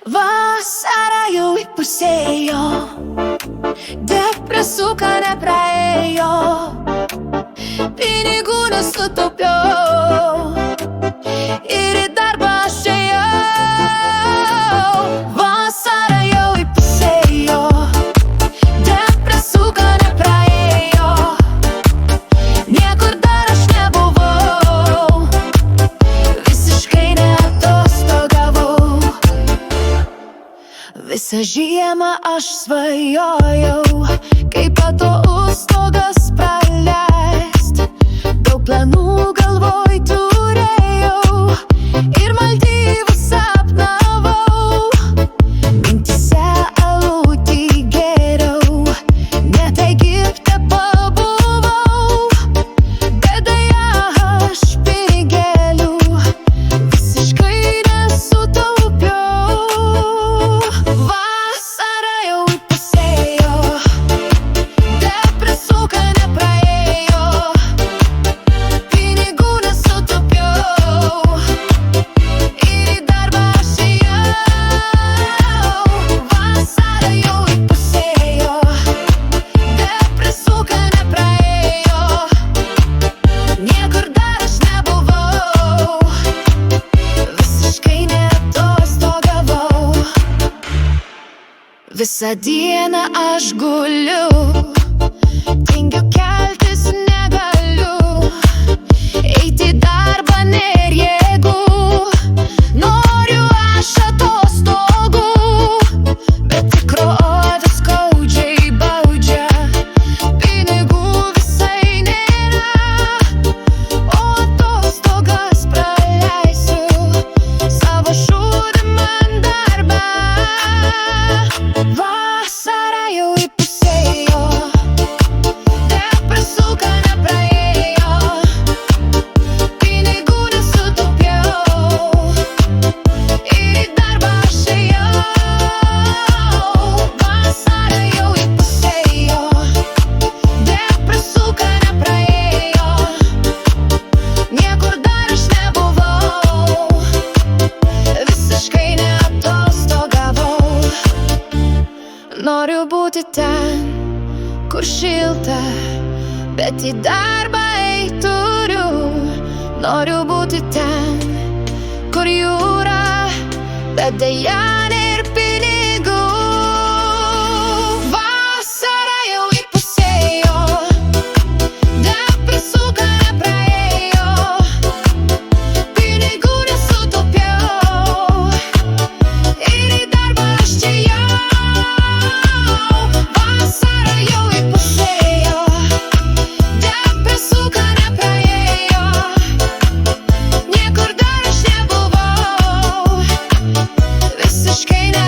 Vasara jau įpusėjo, depresuka nepraėjo, pinigų nesutaupiau ir į darbą aš ėjau. Vasara jau įpusėjo, depresuka nepraėjo, niekur dar aš nebuvau, visiškai neatostogavau. Visą žiemą aš svajojau, kaip atostogas praleist. Daug planų galvoj turėjau ir Maldyvus sapnavau. Mintyse alutį gėriau, net Egipte pabuvau, bet deja aš pinigėlių visiškai nesutaupiau. Vasara jau įpusėjo, depresuka nepraėjo, pinigų nesutaupiau ir į darbą aš ėjau. Vasara jau įpusėjo, depresuka nepraėjo, niekur dar aš nebuvau, visiškai neatostogavau. Visą dieną aš guliu, tingiu keltis negaliu, eiti į darbą nėr jėgų. Noriu aš atostogų, bet tikrovė skaudžiai baudžia, pinigų visai nėra, o atostogas praleisiu savo šūdimam darbą. Vasara jau įpusėjo, depresuka nepraėjo, pinigų nesutaupiau ir į darbą aš ėjau. Vasara jau įpusėjo, depresuka nepraėjo, niekur dar aš nebuvau, visiškai neatostogavau. Noriu būti ten, kur šilta, bet į darbą eit turiu. Noriu būti ten, kur jūra, bet deja nėr pinigų. Vasara jau įpusėjo, depresuka nepraėjo, pinigų nesutaupiau ir į darbą aš ėjau. Vasara jau įpusėjo, depresuka nepraėjo, niekur dar aš nebuvau, visiškai ne.